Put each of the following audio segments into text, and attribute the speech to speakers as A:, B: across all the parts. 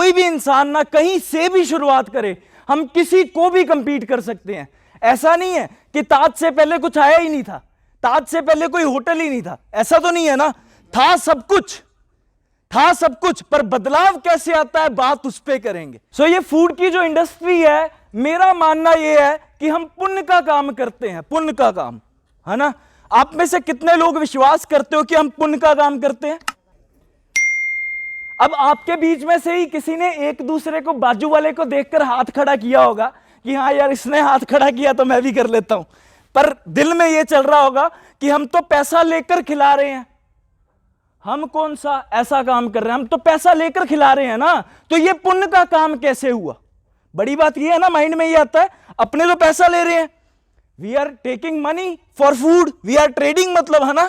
A: कोई भी इंसान ना कहीं से भी शुरुआत करे, हम किसी को भी कंपीट कर सकते हैं। ऐसा नहीं है कि ताज से पहले कुछ आया ही नहीं था, ताज से पहले कोई होटल ही नहीं था, ऐसा तो नहीं है ना। था सब कुछ, था सब कुछ, पर बदलाव कैसे आता है बात उस पे करेंगे। सो ये फूड की जो इंडस्ट्री है, मेरा मानना ये है कि हम पुण्य का काम करते हैं, पुण्य का काम, है ना। आप में से कितने लोग विश्वास करते हो कि हम पुण्य का काम करते हैं? अब आपके बीच में से ही किसी ने एक दूसरे को, बाजू वाले को देखकर हाथ खड़ा किया होगा कि हाँ यार इसने हाथ खड़ा किया तो मैं भी कर लेता हूं, पर दिल में यह चल रहा होगा कि हम तो पैसा लेकर खिला रहे हैं, हम कौन सा ऐसा काम कर रहे हैं, हम तो पैसा लेकर खिला रहे हैं ना, तो ये पुण्य का काम कैसे हुआ? बड़ी बात ये है ना, माइंड में ये आता है, अपने तो पैसा ले रहे हैं, we are taking money for food, we are trading, मतलब है ना।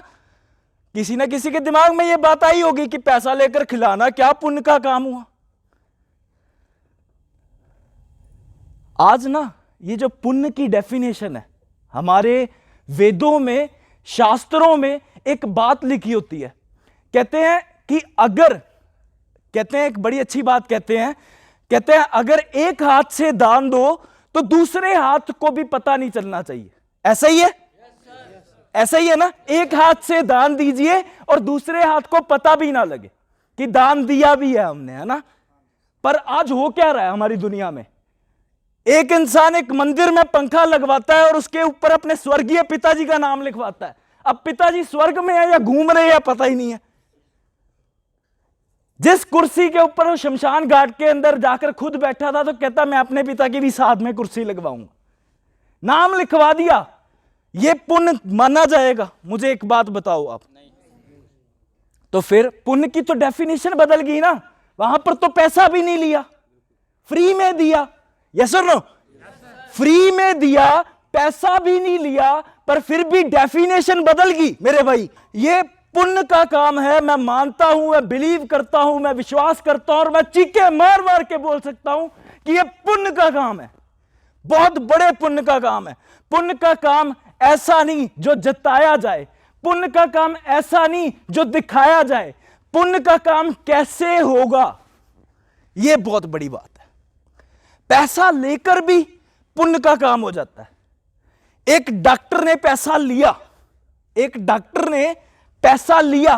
A: किसी ना किसी के दिमाग में ये बात आई होगी कि पैसा लेकर खिलाना क्या पुण्य का काम हुआ? आज ना ये जो पुण्य की डेफिनेशन है, हमारे वेदों में, शास्त्रों में एक बात लिखी होती है, कहते हैं कि अगर, कहते हैं एक बड़ी अच्छी बात कहते हैं अगर एक हाथ से दान दो तो दूसरे हाथ को भी पता नहीं चलना चाहिए। ऐसा ही है? ऐसा ही है ना। एक हाथ से दान दीजिए और दूसरे हाथ को पता भी ना लगे कि दान दिया भी है हमने, है ना। पर आज हो क्या रहा है हमारी दुनिया में, एक इंसान एक मंदिर में पंखा लगवाता है और उसके ऊपर अपने स्वर्गीय पिताजी का नाम लिखवाता है। अब पिताजी स्वर्ग में है या घूम रहे हैं या पता ही नहीं है। जिस कुर्सी के ऊपर वो शमशान घाट के अंदर जाकर खुद बैठा था तो कहता मैं अपने पिता की भी साथ में कुर्सी लगवाऊंगा, नाम लिखवा दिया, ये पुण्य माना जाएगा? मुझे एक बात बताओ आप, तो फिर पुण्य की तो डेफिनेशन बदल गई ना। वहां पर तो पैसा भी नहीं लिया, फ्री में दिया, यस और नो? फ्री में दिया, पैसा भी नहीं लिया, पर फिर भी डेफिनेशन बदल गई मेरे भाई। ये पुण्य का काम है, मैं मानता हूं, मैं बिलीव करता हूं, मैं विश्वास करता हूं और मैं चीखे मार मार के बोल सकता हूं कि यह पुण्य का काम है, बहुत बड़े पुण्य का काम है। पुण्य का काम ऐसा नहीं जो जताया जाए, पुण्य का काम ऐसा नहीं जो दिखाया जाए, पुण्य का काम कैसे होगा, यह बहुत बड़ी बात है। पैसा लेकर भी पुण्य का काम हो जाता है। एक डॉक्टर ने पैसा लिया, एक डॉक्टर ने पैसा लिया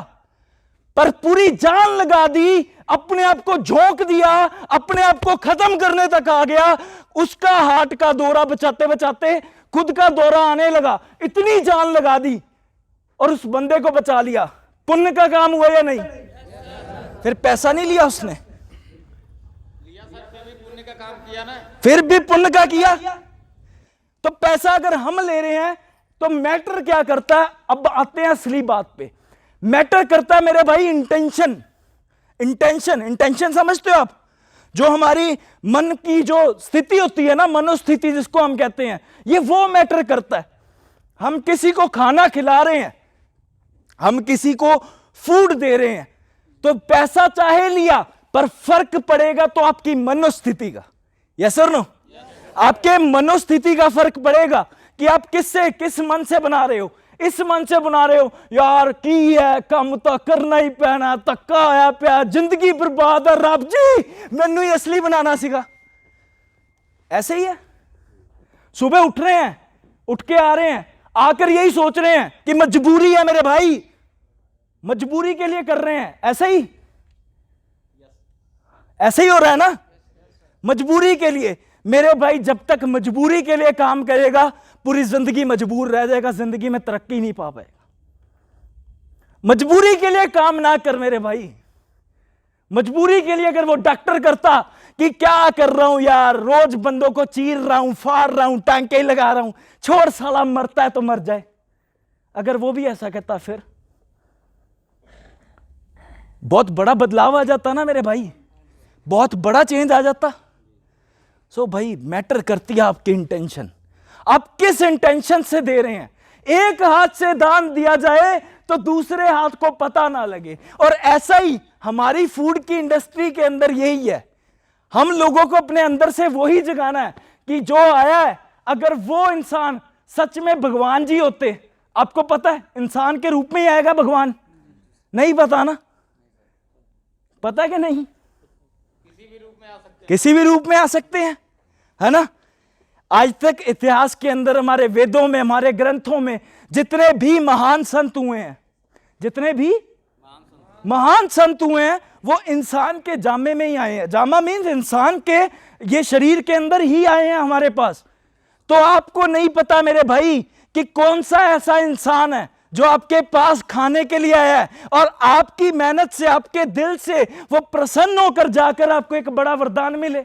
A: पर पूरी जान लगा दी, अपने आप को झोंक दिया, अपने आप को खत्म करने तक आ गया, उसका हार्ट का दौरा बचाते बचाते खुद का दौरा आने लगा, इतनी जान लगा दी और उस बंदे को बचा लिया। पुण्य का काम हुआ या नहीं? फिर पैसा नहीं लिया उसने,
B: लिया सर, फिर भी पुण्य का काम किया ना,
A: फिर भी पुण्य का किया। तो पैसा अगर हम ले रहे हैं तो मैटर क्या करता है? अब आते हैं असली बात पे। मैटर करता है मेरे भाई इंटेंशन। इंटेंशन समझते हो आप? जो हमारी मन की जो स्थिति होती है ना, मनोस्थिति जिसको हम कहते हैं, ये वो मैटर करता है। हम किसी को खाना खिला रहे हैं, हम किसी को फूड दे रहे हैं, तो पैसा चाहे लिया पर फर्क पड़ेगा तो आपकी मनोस्थिति का, यस और नो? आपके मनोस्थिति का फर्क पड़ेगा कि आप किस मन से बना रहे हो। इस मन से बना रहे हो यार की है काम तो करना ही पैना, धक्का आया पिया, जिंदगी बर्बाद है, रब जी मैनू ही असली बनाना सीगा, ऐसे ही है। सुबह उठ रहे हैं, उठ के आ रहे हैं, आकर यही सोच रहे हैं कि मजबूरी है मेरे भाई, मजबूरी के लिए कर रहे हैं, ऐसे ही हो रहा है ना, मजबूरी के लिए। मेरे भाई जब तक मजबूरी के लिए काम करेगा पूरी जिंदगी मजबूर रह जाएगा, जिंदगी में तरक्की नहीं पा पाएगा। मजबूरी के लिए काम ना कर मेरे भाई। मजबूरी के लिए अगर वो डॉक्टर करता कि क्या कर रहा हूं यार, रोज बंदों को चीर रहा हूं, फाड़ रहा हूं, टांके लगा रहा हूं, छोड़ साला मरता है तो मर जाए, अगर वो भी ऐसा कहता फिर बहुत बड़ा बदलाव आ जाता ना मेरे भाई, बहुत बड़ा चेंज आ जाता। सो भाई मैटर करती है आपकी इंटेंशन, आप किस इंटेंशन से दे रहे हैं। एक हाथ से दान दिया जाए तो दूसरे हाथ को पता ना लगे, और ऐसा ही हमारी फूड की इंडस्ट्री के अंदर यही है। हम लोगों को अपने अंदर से वही जगाना है कि जो आया है, अगर वो इंसान सच में भगवान जी होते, आपको पता है इंसान के रूप में ही आएगा भगवान? नहीं पता ना, पता है कि नहीं?
B: किसी भी रूप में आ सकते हैं।
A: किसी भी रूप में आ सकते हैं, है ना। आज तक इतिहास के अंदर हमारे वेदों में, हमारे ग्रंथों में जितने भी महान संत हुए हैं, जितने भी महान संत हुए हैं, वो इंसान के जामे में ही आए हैं। जामा मीन्स इंसान के ये शरीर के अंदर ही आए हैं हमारे पास। तो आपको नहीं पता मेरे भाई कि कौन सा ऐसा इंसान है जो आपके पास खाने के लिए आया है और आपकी मेहनत से, आपके दिल से वो प्रसन्न होकर जाकर आपको एक बड़ा वरदान मिले।